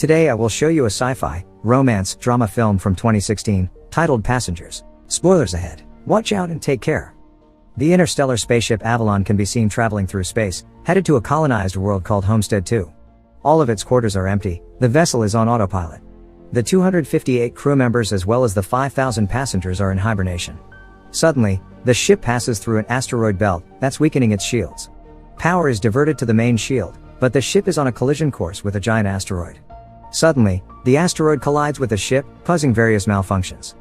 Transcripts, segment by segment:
Today I will show you a sci-fi, romance, drama film from 2016, titled Passengers. Spoilers ahead. Watch out and take care. The interstellar spaceship Avalon can be seen traveling through space, headed to a colonized world called Homestead 2. All of its quarters are empty, the vessel is on autopilot. The 258 crew members as well as the 5,000 passengers are in hibernation. Suddenly, the ship passes through an asteroid belt that's weakening its shields. Power is diverted to the main shield, but the ship is on a collision course with a giant asteroid. Suddenly, the asteroid collides with the ship, causing various malfunctions.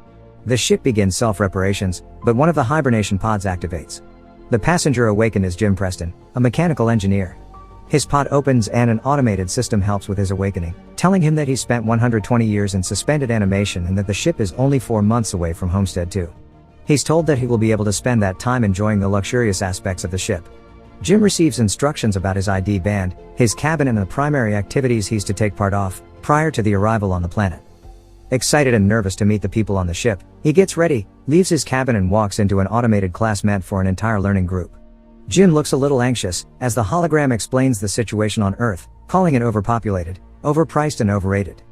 The ship begins self-reparations, but one of the hibernation pods activates. The passenger awakened is Jim Preston, a mechanical engineer. His pod opens and an automated system helps with his awakening, telling him that he spent 120 years in suspended animation and that the ship is only 4 months away from Homestead 2. He's told that he will be able to spend that time enjoying the luxurious aspects of the ship. Jim receives instructions about his ID band, his cabin and the primary activities he's to take part of, prior to the arrival on the planet. Excited and nervous to meet the people on the ship, he gets ready, leaves his cabin and walks into an automated class meant for an entire learning group. Jim looks a little anxious, as the hologram explains the situation on Earth, calling it overpopulated, overpriced and overrated.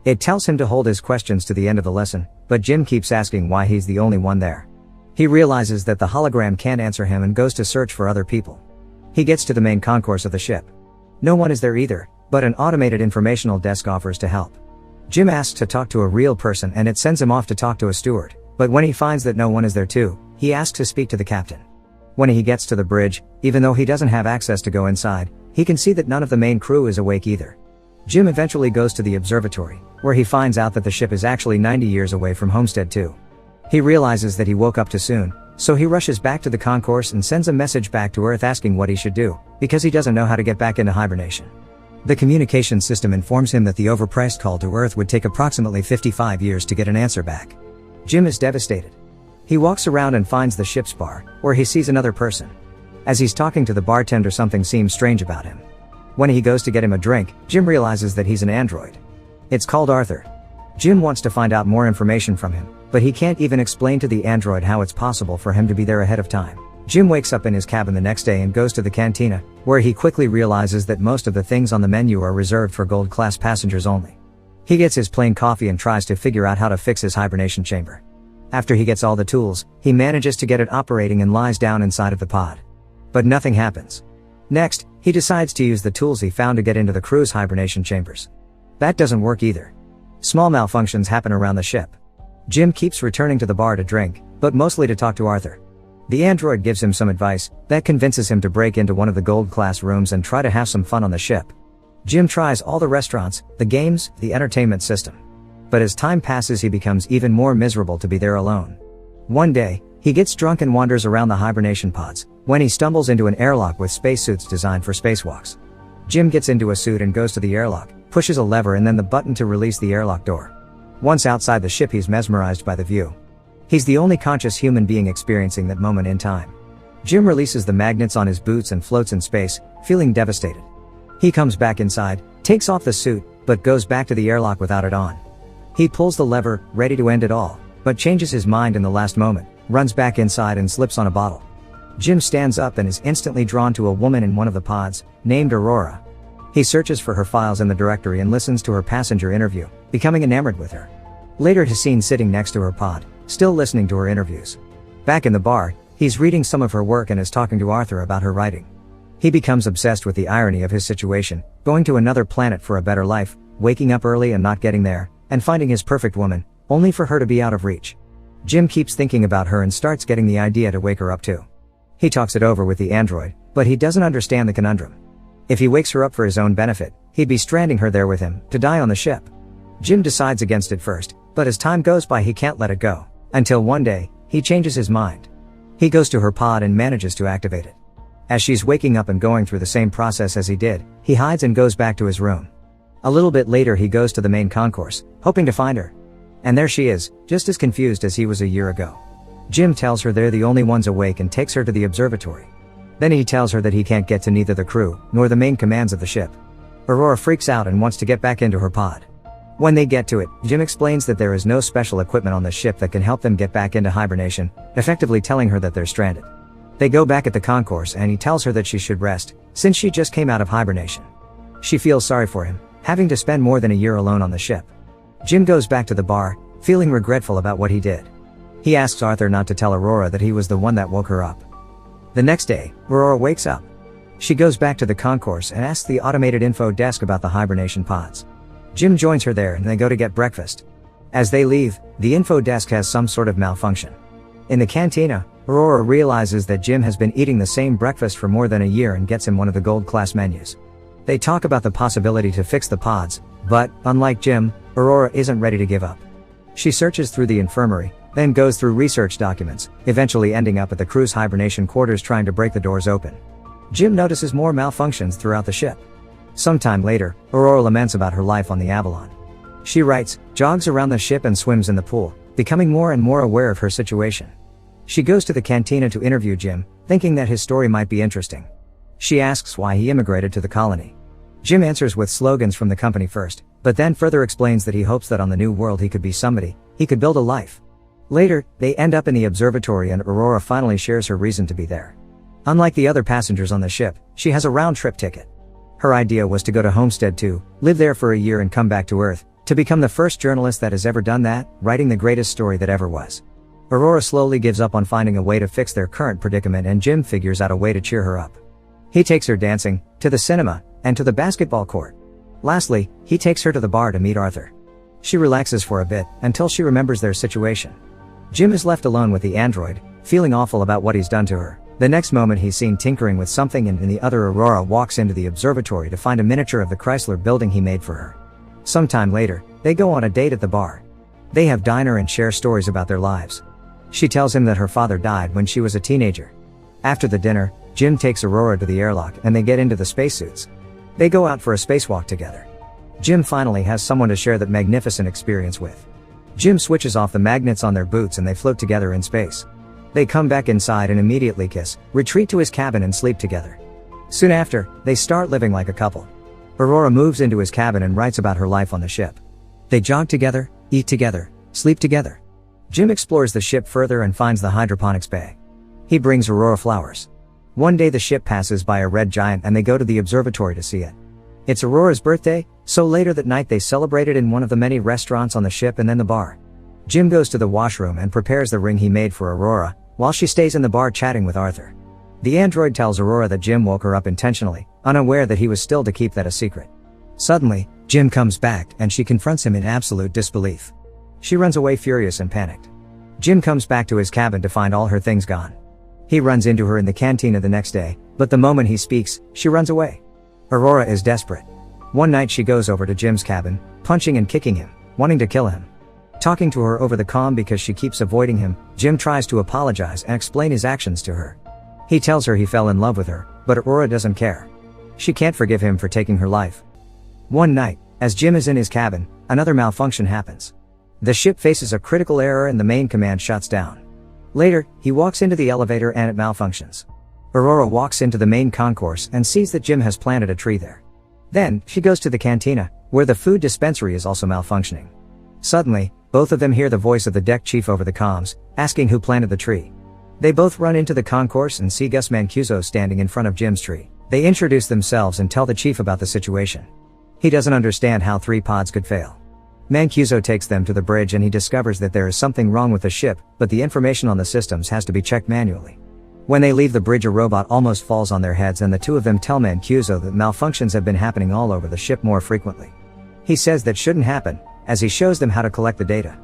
It tells him to hold his questions to the end of the lesson, but Jim keeps asking why he's the only one there. He realizes that the hologram can't answer him and goes to search for other people. He gets to the main concourse of the ship. No one is there either, but an automated informational desk offers to help. Jim asks to talk to a real person and it sends him off to talk to a steward, but when he finds that no one is there too, he asks to speak to the captain. When he gets to the bridge, even though he doesn't have access to go inside, he can see that none of the main crew is awake either. Jim eventually goes to the observatory, where he finds out that the ship is actually 90 years away from Homestead 2. He realizes that he woke up too soon, so he rushes back to the concourse and sends a message back to Earth asking what he should do, because he doesn't know how to get back into hibernation. The communication system informs him that the overpriced call to Earth would take approximately 55 years to get an answer back. Jim is devastated. He walks around and finds the ship's bar, where he sees another person. As he's talking to the bartender, something seems strange about him. When he goes to get him a drink, Jim realizes that he's an android. It's called Arthur. Jim wants to find out more information from him, but he can't even explain to the android how it's possible for him to be there ahead of time. Jim wakes up in his cabin the next day and goes to the cantina, where he quickly realizes that most of the things on the menu are reserved for gold-class passengers only. He gets his plain coffee and tries to figure out how to fix his hibernation chamber. After he gets all the tools, he manages to get it operating and lies down inside of the pod. But nothing happens. Next, he decides to use the tools he found to get into the crew's hibernation chambers. That doesn't work either. Small malfunctions happen around the ship. Jim keeps returning to the bar to drink, but mostly to talk to Arthur. The android gives him some advice that convinces him to break into one of the gold-class rooms and try to have some fun on the ship. Jim tries all the restaurants, the games, the entertainment system. But as time passes, he becomes even more miserable to be there alone. One day, he gets drunk and wanders around the hibernation pods, when he stumbles into an airlock with spacesuits designed for spacewalks. Jim gets into a suit and goes to the airlock, pushes a lever and then the button to release the airlock door. Once outside the ship, he's mesmerized by the view. He's the only conscious human being experiencing that moment in time. Jim releases the magnets on his boots and floats in space, feeling devastated. He comes back inside, takes off the suit, but goes back to the airlock without it on. He pulls the lever, ready to end it all, but changes his mind in the last moment, runs back inside and slips on a bottle. Jim stands up and is instantly drawn to a woman in one of the pods, named Aurora. He searches for her files in the directory and listens to her passenger interview, becoming enamored with her. Later he's seen sitting next to her pod, still listening to her interviews. Back in the bar, he's reading some of her work and is talking to Arthur about her writing. He becomes obsessed with the irony of his situation, going to another planet for a better life, waking up early and not getting there, and finding his perfect woman, only for her to be out of reach. Jim keeps thinking about her and starts getting the idea to wake her up too. He talks it over with the android, but he doesn't understand the conundrum. If he wakes her up for his own benefit, he'd be stranding her there with him, to die on the ship. Jim decides against it first, but as time goes by he can't let it go. Until one day, he changes his mind. He goes to her pod and manages to activate it. As she's waking up and going through the same process as he did, he hides and goes back to his room. A little bit later he goes to the main concourse, hoping to find her. And there she is, just as confused as he was a year ago. Jim tells her they're the only ones awake and takes her to the observatory. Then he tells her that he can't get to neither the crew, nor the main commands of the ship. Aurora freaks out and wants to get back into her pod. When they get to it, Jim explains that there is no special equipment on the ship that can help them get back into hibernation, effectively telling her that they're stranded. They go back at the concourse and he tells her that she should rest, since she just came out of hibernation. She feels sorry for him, having to spend more than a year alone on the ship. Jim goes back to the bar, feeling regretful about what he did. He asks Arthur not to tell Aurora that he was the one that woke her up. The next day, Aurora wakes up. She goes back to the concourse and asks the automated info desk about the hibernation pods. Jim joins her there and they go to get breakfast. As they leave, the info desk has some sort of malfunction. In the cantina, Aurora realizes that Jim has been eating the same breakfast for more than a year and gets him one of the gold class menus. They talk about the possibility to fix the pods, but, unlike Jim, Aurora isn't ready to give up. She searches through the infirmary, then goes through research documents, eventually ending up at the crew's hibernation quarters trying to break the doors open. Jim notices more malfunctions throughout the ship. Sometime later, Aurora laments about her life on the Avalon. She writes, jogs around the ship and swims in the pool, becoming more and more aware of her situation. She goes to the cantina to interview Jim, thinking that his story might be interesting. She asks why he immigrated to the colony. Jim answers with slogans from the company first, but then further explains that he hopes that on the new world he could be somebody, he could build a life. Later, they end up in the observatory and Aurora finally shares her reason to be there. Unlike the other passengers on the ship, she has a round-trip ticket. Her idea was to go to Homestead 2, live there for a year and come back to Earth, to become the first journalist that has ever done that, writing the greatest story that ever was. Aurora slowly gives up on finding a way to fix their current predicament and Jim figures out a way to cheer her up. He takes her dancing, to the cinema, and to the basketball court. Lastly, he takes her to the bar to meet Arthur. She relaxes for a bit, until she remembers their situation. Jim is left alone with the android, feeling awful about what he's done to her. The next moment he's seen tinkering with something and in the other Aurora walks into the observatory to find a miniature of the Chrysler building he made for her. Sometime later, they go on a date at the bar. They have dinner and share stories about their lives. She tells him that her father died when she was a teenager. After the dinner, Jim takes Aurora to the airlock and they get into the spacesuits. They go out for a spacewalk together. Jim finally has someone to share that magnificent experience with. Jim switches off the magnets on their boots and they float together in space. They come back inside and immediately kiss, retreat to his cabin and sleep together. Soon after, they start living like a couple. Aurora moves into his cabin and writes about her life on the ship. They jog together, eat together, sleep together. Jim explores the ship further and finds the hydroponics bay. He brings Aurora flowers. One day the ship passes by a red giant and they go to the observatory to see it. It's Aurora's birthday, so later that night they celebrate it in one of the many restaurants on the ship and then the bar. Jim goes to the washroom and prepares the ring he made for Aurora, while she stays in the bar chatting with Arthur. The android tells Aurora that Jim woke her up intentionally, unaware that he was still to keep that a secret. Suddenly, Jim comes back and she confronts him in absolute disbelief. She runs away furious and panicked. Jim comes back to his cabin to find all her things gone. He runs into her in the cantina the next day, but the moment he speaks, she runs away. Aurora is desperate. One night she goes over to Jim's cabin, punching and kicking him, wanting to kill him. Talking to her over the comm because she keeps avoiding him, Jim tries to apologize and explain his actions to her. He tells her he fell in love with her, but Aurora doesn't care. She can't forgive him for taking her life. One night, as Jim is in his cabin, another malfunction happens. The ship faces a critical error and the main command shuts down. Later, he walks into the elevator and it malfunctions. Aurora walks into the main concourse and sees that Jim has planted a tree there. Then, she goes to the cantina, where the food dispensary is also malfunctioning. Suddenly, both of them hear the voice of the deck chief over the comms, asking who planted the tree. They both run into the concourse and see Gus Mancuso standing in front of Jim's tree. They introduce themselves and tell the chief about the situation. He doesn't understand how 3 pods could fail. Mancuso takes them to the bridge and he discovers that there is something wrong with the ship, but the information on the systems has to be checked manually. When they leave the bridge, a robot almost falls on their heads and the two of them tell Mancuso that malfunctions have been happening all over the ship more frequently. He says that shouldn't happen, as he shows them how to collect the data.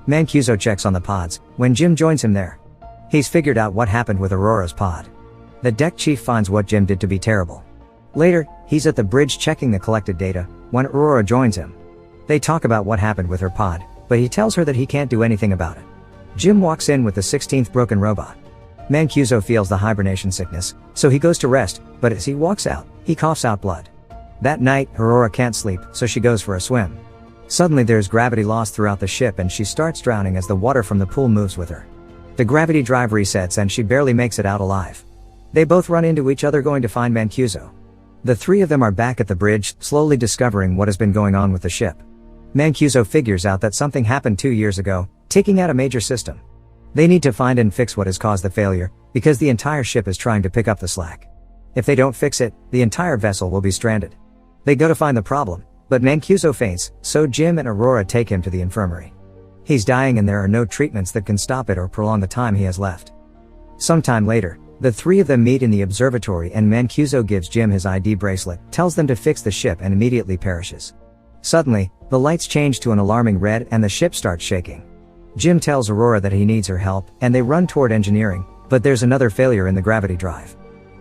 Mancuso checks on the pods, when Jim joins him there. He's figured out what happened with Aurora's pod. The deck chief finds what Jim did to be terrible. Later, he's at the bridge checking the collected data, when Aurora joins him. They talk about what happened with her pod, but he tells her that he can't do anything about it. Jim walks in with the 16th broken robot. Mancuso feels the hibernation sickness, so he goes to rest, but as he walks out, he coughs out blood. That night, Aurora can't sleep, so she goes for a swim. Suddenly there's gravity loss throughout the ship and she starts drowning as the water from the pool moves with her. The gravity drive resets and she barely makes it out alive. They both run into each other going to find Mancuso. The 3 of them are back at the bridge, slowly discovering what has been going on with the ship. Mancuso figures out that something happened 2 years ago, taking out a major system. They need to find and fix what has caused the failure, because the entire ship is trying to pick up the slack. If they don't fix it, the entire vessel will be stranded. They go to find the problem, But Mancuso faints, so Jim and Aurora take him to the infirmary. He's dying and there are no treatments that can stop it or prolong the time he has left. Sometime later, the three of them meet in the observatory and Mancuso gives Jim his ID bracelet, tells them to fix the ship and immediately perishes. Suddenly, the lights change to an alarming red and the ship starts shaking. Jim tells Aurora that he needs her help, and they run toward engineering, but there's another failure in the gravity drive.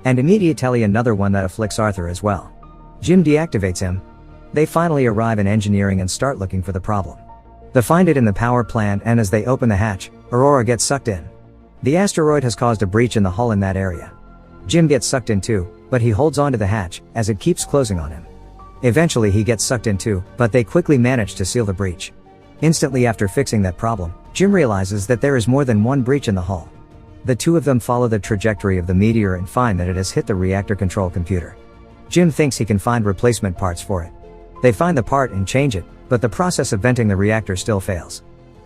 And immediately another one that afflicts Arthur as well. Jim deactivates him. They finally arrive in engineering and start looking for the problem. They find it in the power plant and as they open the hatch, Aurora gets sucked in. The asteroid has caused a breach in the hull in that area. Jim gets sucked in too, but he holds onto the hatch, as it keeps closing on him. Eventually he gets sucked in too, but they quickly manage to seal the breach. Instantly after fixing that problem, Jim realizes that there is more than one breach in the hull. The two of them follow the trajectory of the meteor and find that it has hit the reactor control computer. Jim thinks he can find replacement parts for it. They find the part and change it, but the process of venting the reactor still fails.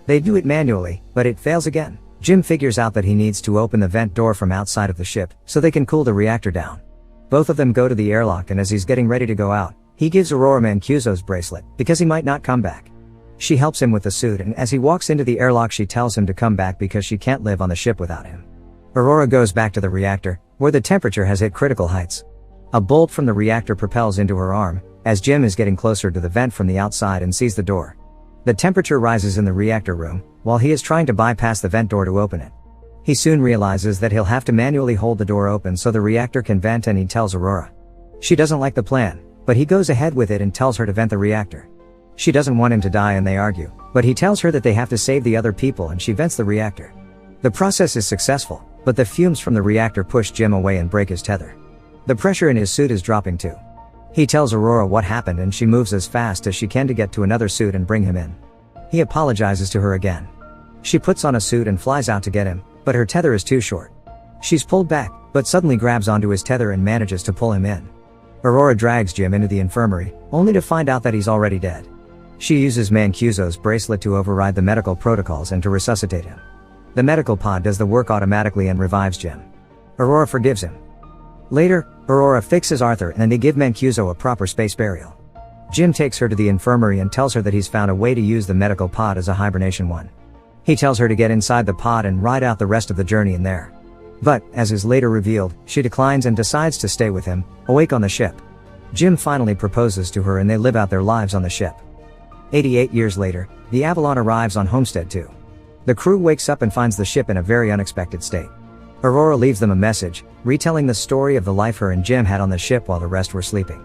They do it manually, but it fails again. Jim figures out that he needs to open the vent door from outside of the ship, so they can cool the reactor down. Both of them go to the airlock and as he's getting ready to go out, he gives Aurora Mancuso's bracelet, because he might not come back. She helps him with the suit and as he walks into the airlock she tells him to come back because she can't live on the ship without him. Aurora goes back to the reactor, where the temperature has hit critical heights. A bolt from the reactor propels into her arm, as Jim is getting closer to the vent from the outside and sees the door. The temperature rises in the reactor room, while he is trying to bypass the vent door to open it. He soon realizes that he'll have to manually hold the door open so the reactor can vent and he tells Aurora. She doesn't like the plan, but he goes ahead with it and tells her to vent the reactor. She doesn't want him to die and they argue, but he tells her that they have to save the other people and she vents the reactor. The process is successful, but the fumes from the reactor push Jim away and break his tether. The pressure in his suit is dropping too. He tells Aurora what happened and she moves as fast as she can to get to another suit and bring him in. He apologizes to her again. She puts on a suit and flies out to get him, but her tether is too short. She's pulled back, but suddenly grabs onto his tether and manages to pull him in. Aurora drags Jim into the infirmary, only to find out that he's already dead. She uses Mancuso's bracelet to override the medical protocols and to resuscitate him. The medical pod does the work automatically and revives Jim. Aurora forgives him. Later, Aurora fixes Arthur and they give Mancuso a proper space burial. Jim takes her to the infirmary and tells her that he's found a way to use the medical pod as a hibernation one. He tells her to get inside the pod and ride out the rest of the journey in there. But, as is later revealed, she declines and decides to stay with him, awake on the ship. Jim finally proposes to her and they live out their lives on the ship. 88 years later, the Avalon arrives on Homestead 2. The crew wakes up and finds the ship in a very unexpected state. Aurora leaves them a message, retelling the story of the life her and Jim had on the ship while the rest were sleeping.